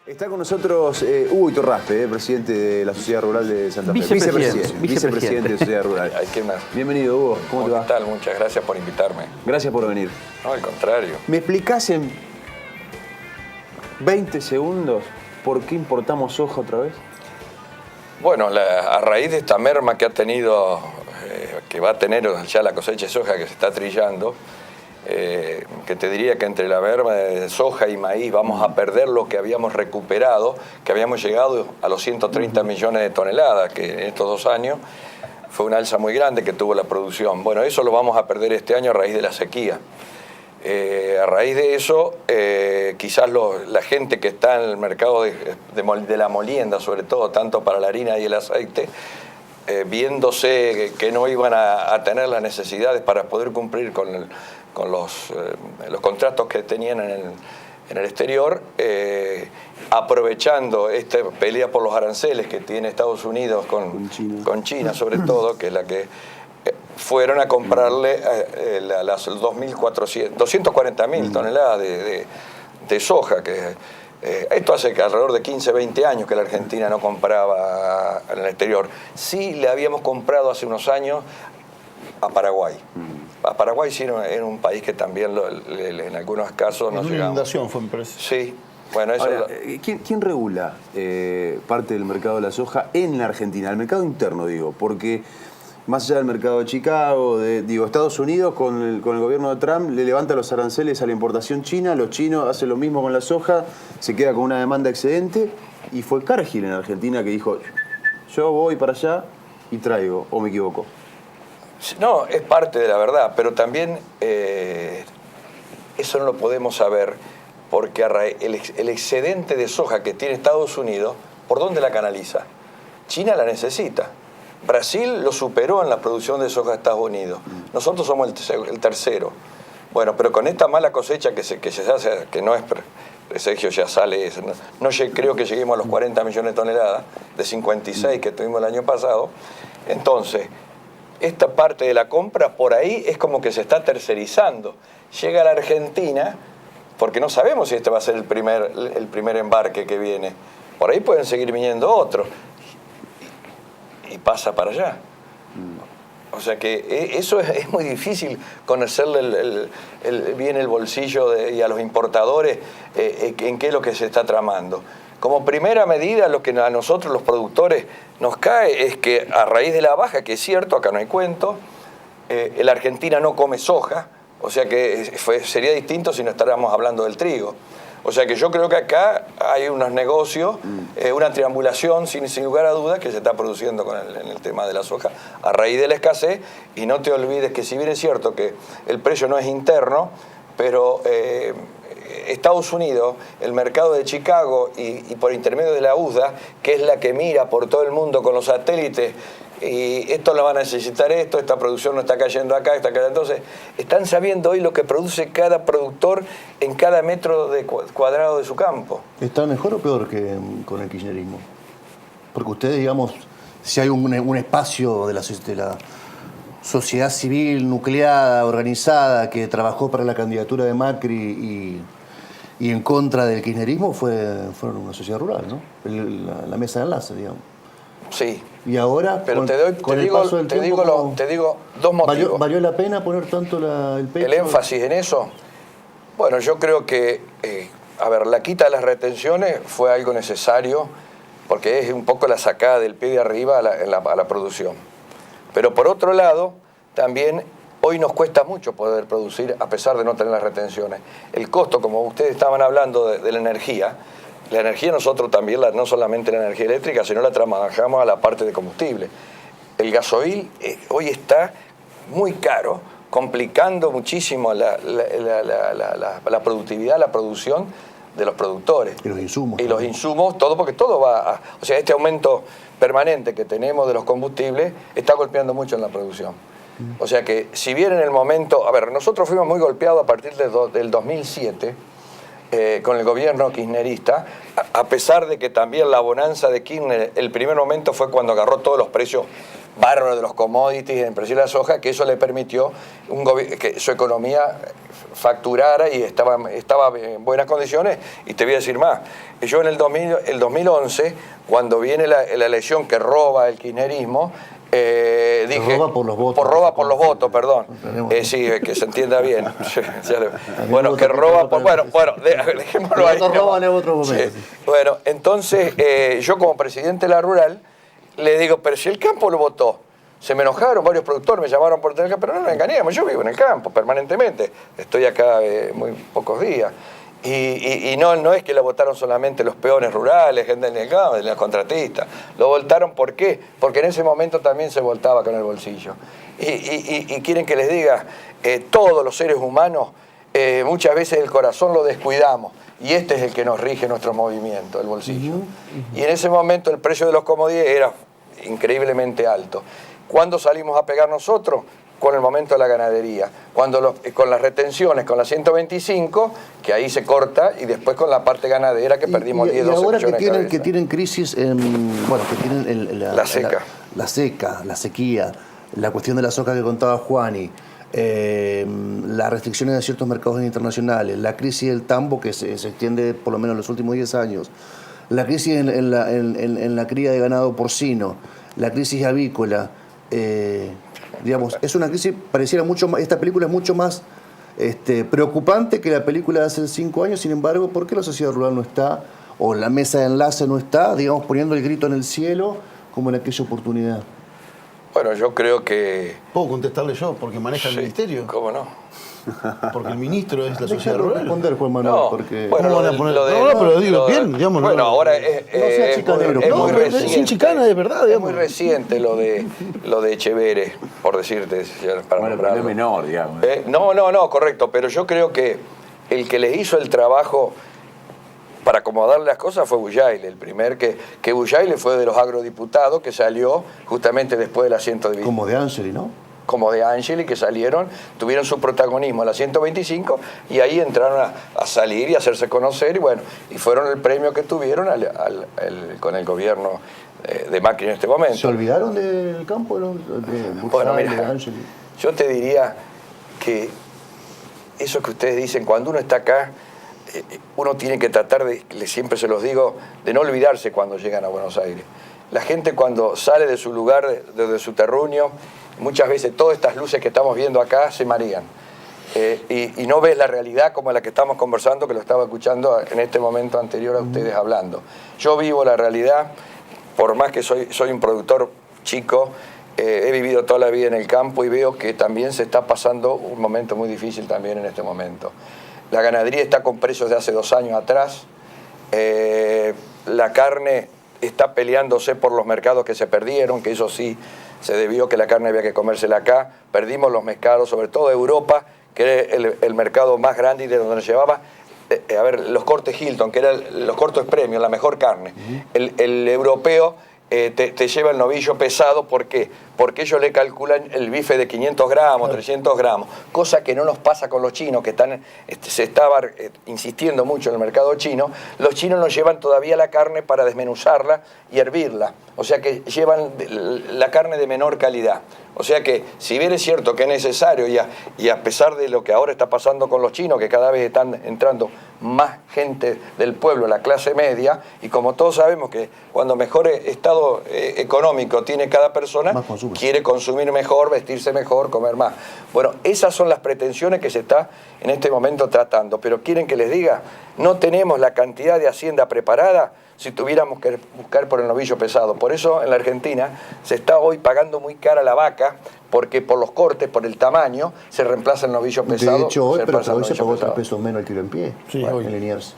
Está con nosotros Hugo Iturraspe, presidente de la Sociedad Rural de Santa Fe. Vicepresidente de Sociedad Rural. ¿Qué más? Bienvenido, Hugo. ¿Cómo te va? ¿Qué tal? Muchas gracias por invitarme. Gracias por venir. No, al contrario. ¿Me explicás en 20 segundos por qué importamos soja otra vez? Bueno, a raíz de esta merma que ha tenido, que va a tener ya la cosecha de soja que se está trillando, que te diría que entre la merma de soja y maíz vamos a perder lo que habíamos recuperado, que habíamos llegado a los 130 millones de toneladas, que en estos 2 años fue una alza muy grande que tuvo la producción. Bueno, eso lo vamos a perder este año a raíz de la sequía. A raíz de eso, quizás la gente que está en el mercado de la molienda, sobre todo, tanto para la harina y el aceite, viéndose que no iban a tener las necesidades para poder cumplir con los contratos que tenían en el exterior, aprovechando esta pelea por los aranceles que tiene Estados Unidos con China sobre todo, que es la que fueron a comprarle las 240.000 toneladas de soja. Esto hace que alrededor de 15, 20 años que la Argentina no compraba en el exterior. Sí le habíamos comprado hace unos años a Paraguay. A Paraguay sí era un país que también en algunos casos nos llegamos. Una inundación fue, me parece. Sí. Bueno, eso. Ahora, ¿quién regula parte del mercado de la soja en la Argentina? El mercado interno, digo, porque más allá del mercado de Chicago, Estados Unidos con el gobierno de Trump le levanta los aranceles a la importación china, los chinos hacen lo mismo con la soja, se queda con una demanda excedente, y fue Cargill en Argentina que dijo, yo voy para allá y traigo, ¿o me equivoco? No, es parte de la verdad, pero también eso no lo podemos saber porque el excedente de soja que tiene Estados Unidos, ¿por dónde la canaliza? China la necesita. Brasil lo superó en la producción de soja de Estados Unidos. Nosotros somos el tercero. Bueno, pero con esta mala cosecha que se hace, que no es presagio, ya sale, no creo que lleguemos a los 40 millones de toneladas, de 56 que tuvimos el año pasado. Entonces, esta parte de la compra por ahí es como que se está tercerizando. Llega a la Argentina, porque no sabemos si este va a ser el primer embarque que viene. Por ahí pueden seguir viniendo otros. Y pasa para allá. O sea que eso es muy difícil conocerle bien el bolsillo y a los importadores en qué es lo que se está tramando. Como primera medida, lo que a nosotros los productores nos cae es que a raíz de la baja, que es cierto, acá no hay cuento, la Argentina no come soja, o sea que sería distinto si no estuviéramos hablando del trigo. O sea que yo creo que acá hay unos negocios, una triangulación sin lugar a dudas que se está produciendo en el tema de la soja a raíz de la escasez. Y no te olvides que si bien es cierto que el precio no es interno, pero Estados Unidos, el mercado de Chicago y por intermedio de la USDA, que es la que mira por todo el mundo con los satélites, y esto lo van a necesitar esta producción no está cayendo acá, está cayendo. Entonces, están sabiendo hoy lo que produce cada productor en cada metro cuadrado de su campo. ¿Está mejor o peor que con el kirchnerismo? Porque ustedes, digamos, si hay un espacio de la sociedad civil nucleada, organizada, que trabajó para la candidatura de Macri y en contra del kirchnerismo, fueron una sociedad rural, ¿no? La mesa de enlace, digamos. Sí. Y ahora, pero te digo dos motivos. ¿Valió la pena poner tanto el pecho? El énfasis en eso. Bueno, yo creo que, la quita de las retenciones fue algo necesario porque es un poco la sacada del pie de arriba a la producción. Pero por otro lado, también hoy nos cuesta mucho poder producir a pesar de no tener las retenciones. El costo, como ustedes estaban hablando de la energía nosotros también, no solamente la energía eléctrica, sino la trabajamos a la parte de combustible. El gasoil hoy está muy caro, complicando muchísimo la productividad, la producción de los productores. Y los insumos. Y los insumos, todo, porque todo va o sea, este aumento permanente que tenemos de los combustibles está golpeando mucho en la producción. O sea que, si bien en el momento... nosotros fuimos muy golpeados a partir del 2007, con el gobierno kirchnerista, a pesar de que también la bonanza de Kirchner, el primer momento fue cuando agarró todos los precios bárbaro de los commodities en precio de la soja, que eso le permitió que su economía facturara y estaba en buenas condiciones. Y te voy a decir más, yo en el 2011, cuando viene la elección que roba el kirchnerismo, dije, roba por los votos. Roba por los votos, perdón. Sí, que se entienda bien. Bueno, que roba por... Bueno, dejémoslo ahí. No roban en otro momento. Sí. Bueno, entonces yo como presidente de la rural le digo, pero si el campo lo votó. Se me enojaron, varios productores me llamaron por teléfono, pero no nos engañemos, yo vivo en el campo permanentemente, estoy acá muy pocos días. Y no es que lo votaron solamente los peones rurales, gente del campo, los contratistas. Lo votaron, ¿por qué? Porque en ese momento también se voltaba con el bolsillo. Y quieren que les diga, todos los seres humanos, muchas veces el corazón lo descuidamos. Y este es el que nos rige nuestro movimiento, el bolsillo. Y en ese momento el precio de los commodities era increíblemente alto. ¿Cuándo salimos a pegar nosotros? Con el momento de la ganadería, con las retenciones, con la 125, que ahí se corta, y después con la parte ganadera que perdimos 10, 12 millones de cabezas. Ahora que tienen crisis, que tienen la seca. La sequía, la cuestión de la soja que contaba Juani, las restricciones de ciertos mercados internacionales, la crisis del tambo que se extiende por lo menos en los últimos 10 años, la crisis en la cría de ganado porcino, la crisis avícola, digamos, es una crisis, pareciera mucho más, esta película es mucho más preocupante que la película de hace 5 años, sin embargo, ¿por qué la sociedad rural no está, o la mesa de enlace no está, digamos, poniendo el grito en el cielo como en aquella oportunidad? Bueno, yo creo que... ¿Puedo contestarle yo? Porque maneja el ministerio. ¿Cómo no? Porque el ministro es la sociedad rural. Responder, Juan Manuel, No, porque... bueno, ¿Cómo van a poner? No, pero digo bien, digamos. Bueno, ahora no sea chicanero. es muy No, reciente. sin chicana, de verdad, Es digamos. muy reciente lo de Echeverre, por decirte, para Bueno, pero no es menor, digamos. No, correcto, pero yo creo que el que le hizo el trabajo para acomodar las cosas fue Bujaile, el primer que Bujaile fue de los agrodiputados que salió justamente después de la 125. Como de Angeli, ¿no? Como de Angeli, que salieron, tuvieron su protagonismo en la 125 y ahí entraron a salir y a hacerse conocer y bueno, y fueron el premio que tuvieron con el gobierno de Macri en este momento. ¿Se olvidaron del campo de Bueno, Bujaile, mira, de Angeli? yo te diría que eso que ustedes dicen, cuando uno está acá, uno tiene que tratar de, siempre se los digo, de no olvidarse cuando llegan a Buenos Aires. La gente cuando sale de su lugar, de su terruño, muchas veces todas estas luces que estamos viendo acá se marean. Y no ves la realidad como la que estamos conversando, que lo estaba escuchando en este momento anterior a ustedes hablando. Yo vivo la realidad, por más que soy un productor chico, he vivido toda la vida en el campo y veo que también se está pasando un momento muy difícil también en este momento. La ganadería está con precios de hace 2 años atrás, la carne está peleándose por los mercados que se perdieron, que eso sí, se debió que la carne había que comérsela acá, perdimos los mercados, sobre todo de Europa, que era el mercado más grande y de donde nos llevaba, los cortes Hilton, que eran los cortes premium, la mejor carne. El europeo te lleva el novillo pesado, ¿por qué? Porque ellos le calculan el bife de 500 gramos, 300 gramos, cosa que no nos pasa con los chinos, que se estaba insistiendo mucho en el mercado chino. Los chinos nos llevan todavía la carne para desmenuzarla y hervirla, o sea que llevan la carne de menor calidad. O sea que, si bien es cierto que es necesario, y a pesar de lo que ahora está pasando con los chinos, que cada vez están entrando más gente del pueblo, la clase media, y como todos sabemos que cuando mejor estado económico tiene cada persona, quiere consumir mejor, vestirse mejor, comer más. Bueno, esas son las pretensiones que se está en este momento tratando, pero quieren que les diga, no tenemos la cantidad de hacienda preparada si tuviéramos que buscar por el novillo pesado. Por eso en la Argentina se está hoy pagando muy cara la vaca, porque por los cortes, por el tamaño, se reemplaza el novillo pesado. De hecho, hoy, pero hoy se pagó 3 pesado. pesos menos el kilo en pie, Sí, en hoy. Liniers.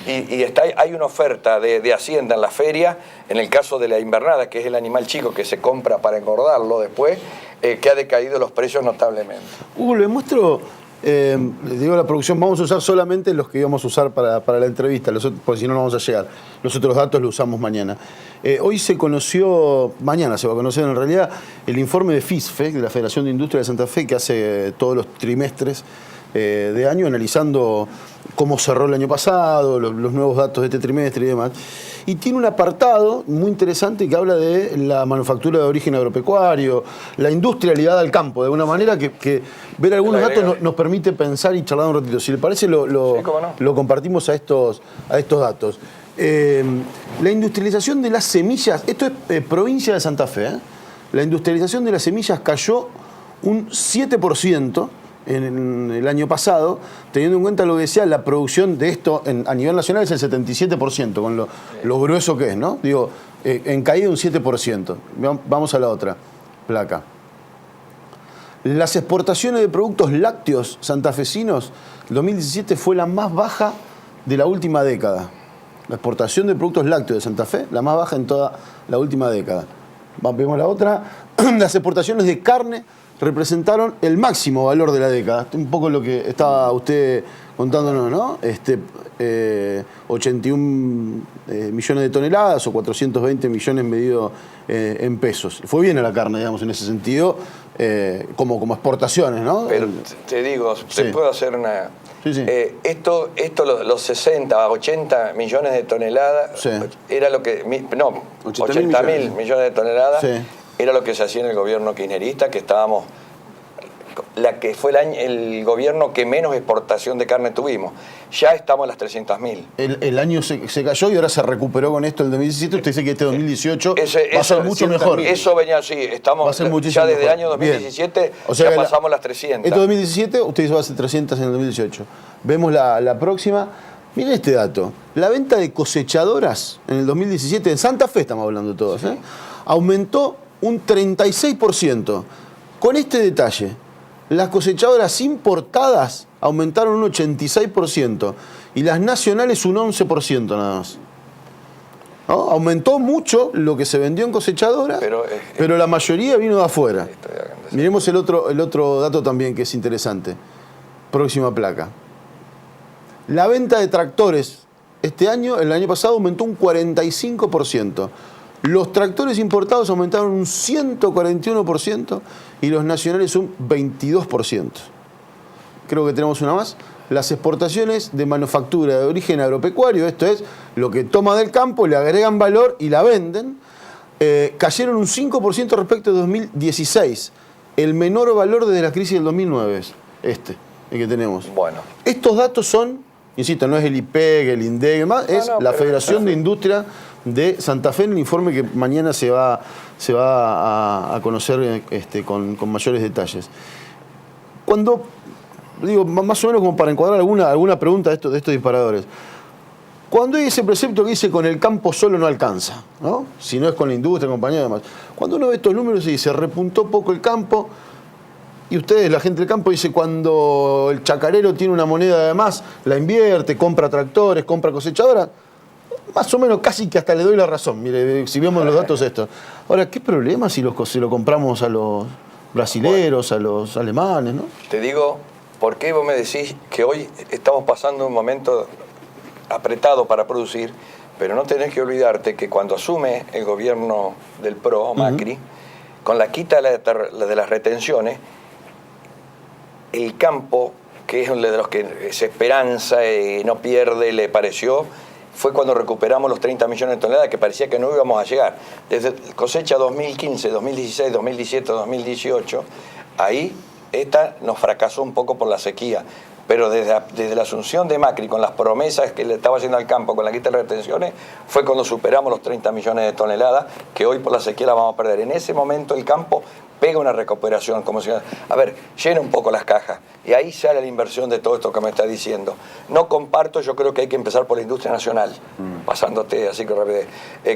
Y hay una oferta de hacienda en la feria, en el caso de la invernada, que es el animal chico que se compra para engordarlo después, que ha decaído los precios notablemente. Hugo, le muestro, le digo a la producción, vamos a usar solamente los que íbamos a usar para la entrevista, porque si no, no vamos a llegar. Los otros datos los usamos mañana. Hoy se conoció, mañana se va a conocer en realidad, el informe de FISFE, de la Federación de Industria de Santa Fe, que hace todos los trimestres de año, analizando cómo cerró el año pasado, los nuevos datos de este trimestre y demás. Y tiene un apartado muy interesante que habla de la manufactura de origen agropecuario, la industria ligada al campo, de alguna manera que ver algunos datos nos permite pensar y charlar un ratito. Si le parece, Sí, cómo no. lo compartimos a estos datos. La industrialización de las semillas, esto es provincia de Santa Fe, la industrialización de las semillas cayó un 7% en el año pasado, teniendo en cuenta lo que decía la producción de esto a nivel nacional es el 77%, con lo grueso que es, ¿no? Digo, en caída un 7%. Vamos a la otra placa. Las exportaciones de productos lácteos santafesinos, 2017 fue la más baja de la última década. La exportación de productos lácteos de Santa Fe, la más baja en toda la última década. Vemos la otra. Las exportaciones de carne representaron el máximo valor de la década. Un poco lo que estaba usted contándonos, ¿no? 81 millones de toneladas o 420 millones medido en pesos. Fue bien a la carne, digamos, en ese sentido, como exportaciones, ¿no? Pero te digo, Sí. te puedo hacer una... Sí, sí. Esto los 60, 80 millones de toneladas, Sí. era lo que... No, 80 mil millones de toneladas, Sí. era lo que se hacía en el gobierno kirchnerista, que estábamos... La que fue el gobierno que menos exportación de carne tuvimos. Ya estamos en las 300.000. El año se cayó y ahora se recuperó con esto el 2017. Usted dice que este 2018 va a ser mucho mejor. Eso venía así. Va a Estamos ser muchísimo ya desde el mejor. año 2017, Bien. O sea ya que pasamos las 300. Este 2017, usted dice va a ser 300 en el 2018. Vemos la próxima. Miren este dato. La venta de cosechadoras en el 2017, en Santa Fe estamos hablando todos, aumentó un 36%. Con este detalle, las cosechadoras importadas aumentaron un 86% y las nacionales un 11% nada más. ¿No? Aumentó mucho lo que se vendió en cosechadora, pero la mayoría vino de afuera. Miremos el otro dato también que es interesante. Próxima placa. La venta de tractores este año, el año pasado, aumentó un 45%. Los tractores importados aumentaron un 141% y los nacionales un 22%. Creo que tenemos una más. Las exportaciones de manufactura de origen agropecuario, esto es lo que toma del campo, le agregan valor y la venden, cayeron un 5% respecto de 2016. El menor valor desde la crisis del 2009 es el que tenemos. Bueno. Estos datos son, insisto, no es el IPEG, el INDEC, demás, es la Federación de Industria de Santa Fe en el informe que mañana se va a conocer con mayores detalles. Cuando, digo, más o menos como para encuadrar alguna pregunta de estos disparadores, cuando hay ese precepto que dice con el campo solo no alcanza, ¿no? Si no es con la industria, compañía y demás. Cuando uno ve estos números y dice repuntó poco el campo, y ustedes, la gente del campo, dice cuando el chacarero tiene una moneda de más, la invierte, compra tractores, compra cosechadoras. Más o menos casi que hasta le doy la razón. Mire, si vemos los datos estos. Ahora, ¿qué problema si lo compramos a los brasileros, a los alemanes, ¿no? Te digo, ¿por qué vos me decís que hoy estamos pasando un momento apretado para producir? Pero no tenés que olvidarte que cuando asume el gobierno del PRO, Macri, con la quita de las retenciones, el campo, que es uno de los que se esperanza y no pierde, le pareció, fue cuando recuperamos los 30 millones de toneladas que parecía que no íbamos a llegar. Desde cosecha 2015, 2016, 2017, 2018, ahí esta nos fracasó un poco por la sequía. Pero desde la asunción de Macri, con las promesas que le estaba haciendo al campo, con la quita de retenciones, fue cuando superamos los 30 millones de toneladas, que hoy por la sequía la vamos a perder. En ese momento el campo pega una recuperación, como si, a ver, llena un poco las cajas. Y ahí sale la inversión de todo esto que me está diciendo. No comparto, yo creo que hay que empezar por la industria nacional, pasándote así que rápido.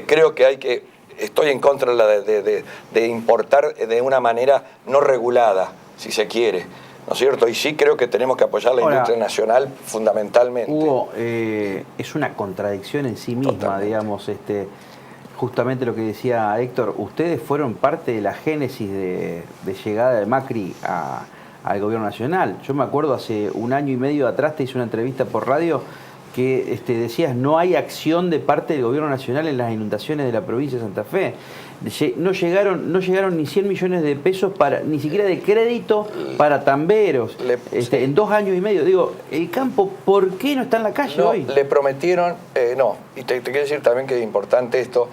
Creo que estoy en contra de importar de una manera no regulada, si se quiere. ¿No es cierto? Y sí creo que tenemos que apoyar la industria nacional fundamentalmente. Hugo, es una contradicción en sí misma, totalmente. Digamos, justamente lo que decía Héctor, ustedes fueron parte de la génesis de llegada de Macri al gobierno nacional. Yo me acuerdo hace un año y medio atrás te hice una entrevista por radio que decías, no hay acción de parte del gobierno nacional en las inundaciones de la provincia de Santa Fe. No llegaron ni 100 millones de pesos ni siquiera de crédito para tamberos en 2 años y medio. Digo, el campo, ¿por qué no está en la calle hoy? Le prometieron, y te quiero decir también que es importante esto,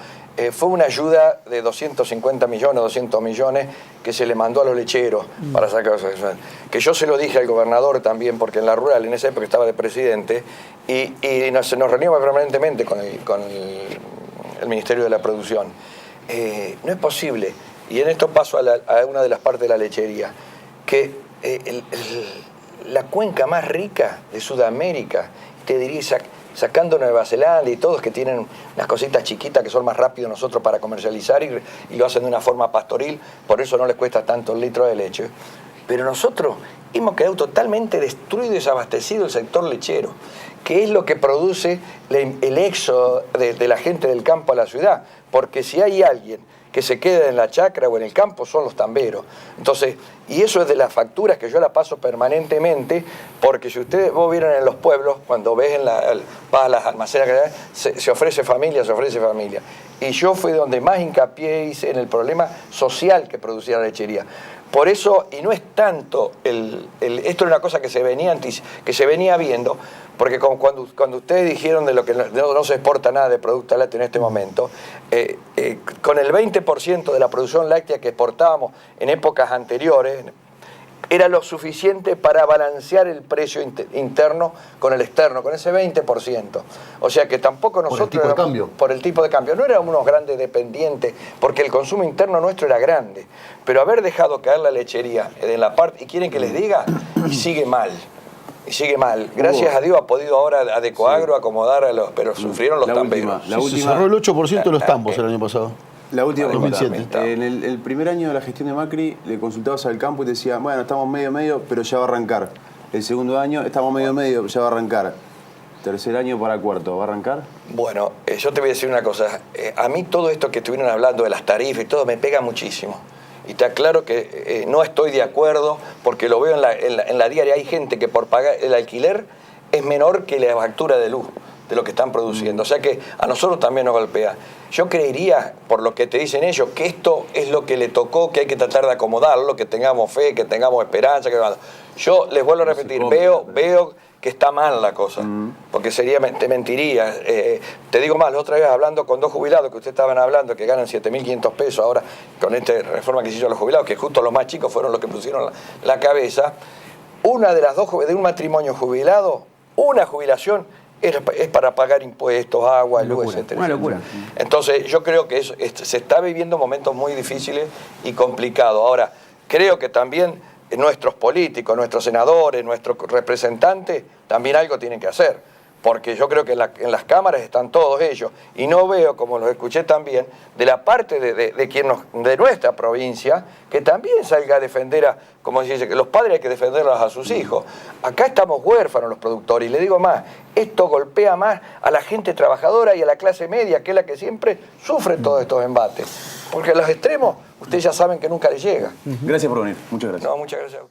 fue una ayuda de 250 millones, 200 millones que se le mandó a los lecheros para sacar eso. Que yo se lo dije al gobernador también, porque en la rural, en esa época estaba de presidente, y nos reunimos permanentemente con el Ministerio de la Producción. No es posible, y en esto paso a una de las partes de la lechería, que la cuenca más rica de Sudamérica, te diría, sacando Nueva Zelanda y todos que tienen unas cositas chiquitas que son más rápidos nosotros para comercializar y lo hacen de una forma pastoril, por eso no les cuesta tanto el litro de leche. Pero nosotros hemos quedado totalmente destruido y desabastecido el sector lechero, que es lo que produce el éxodo de la gente del campo a la ciudad, porque si hay alguien que se queda en la chacra o en el campo son los tamberos. Entonces, y eso es de las facturas que yo la paso permanentemente, porque si vos vieron en los pueblos, cuando ves vas a las almacenas, se ofrece familia, se ofrece familia. Y yo fui donde más hincapié hice en el problema social que producía la lechería. Por eso, y no es tanto, esto es una cosa que se venía viendo, porque cuando ustedes dijeron de lo que no se exporta nada de producto lácteo en este momento, con el 20% de la producción láctea que exportábamos en épocas anteriores, era lo suficiente para balancear el precio interno con el externo, con ese 20%. O sea que tampoco nosotros... ¿Por el tipo de cambio? Por el tipo de cambio. No éramos unos grandes dependientes, porque el consumo interno nuestro era grande. Pero haber dejado caer la lechería en la parte... ¿Y quieren que les diga? Y sigue mal. Y sigue mal. Gracias a Dios ha podido ahora Adecoagro acomodar pero sufrieron los tamberos. Se cerró el 8% de los tambos el año pasado. La última pregunta. 2007. En el primer año de la gestión de Macri le consultabas al campo y te decía, bueno, estamos medio, pero ya va a arrancar. El segundo año, estamos medio, ya va a arrancar. Tercer año para cuarto, ¿va a arrancar? Bueno, yo te voy a decir una cosa. A mí todo esto que estuvieron hablando de las tarifas y todo me pega muchísimo. Y te aclaro que no estoy de acuerdo, porque lo veo en la diaria. Hay gente que por pagar el alquiler es menor que la factura de luz de lo que están produciendo. O sea que a nosotros también nos golpea. Yo creería, por lo que te dicen ellos, que esto es lo que le tocó, que hay que tratar de acomodarlo, que tengamos fe, que tengamos esperanza. Yo les vuelvo a repetir, veo que está mal la cosa, porque te mentiría. Te digo más, la otra vez hablando con 2 jubilados que ustedes estaban hablando, que ganan 7.500 pesos ahora con esta reforma que se hizo a los jubilados, que justo los más chicos fueron los que pusieron la cabeza. Una de las dos, de un matrimonio jubilado, una jubilación es para pagar impuestos, agua, luz, etc. Una locura. Entonces yo creo que se está viviendo momentos muy difíciles y complicados. Ahora, creo que también nuestros políticos, nuestros senadores, nuestros representantes, también algo tienen que hacer. Porque yo creo que en las cámaras están todos ellos. Y no veo, como los escuché también, de la parte de nuestra provincia, que también salga a defender como se dice, que los padres hay que defenderlos a sus hijos. Acá estamos huérfanos los productores. Y le digo más, esto golpea más a la gente trabajadora y a la clase media, que es la que siempre sufre todos estos embates. Porque a los extremos, ustedes ya saben que nunca les llega. Gracias por venir. Muchas gracias. No, muchas gracias.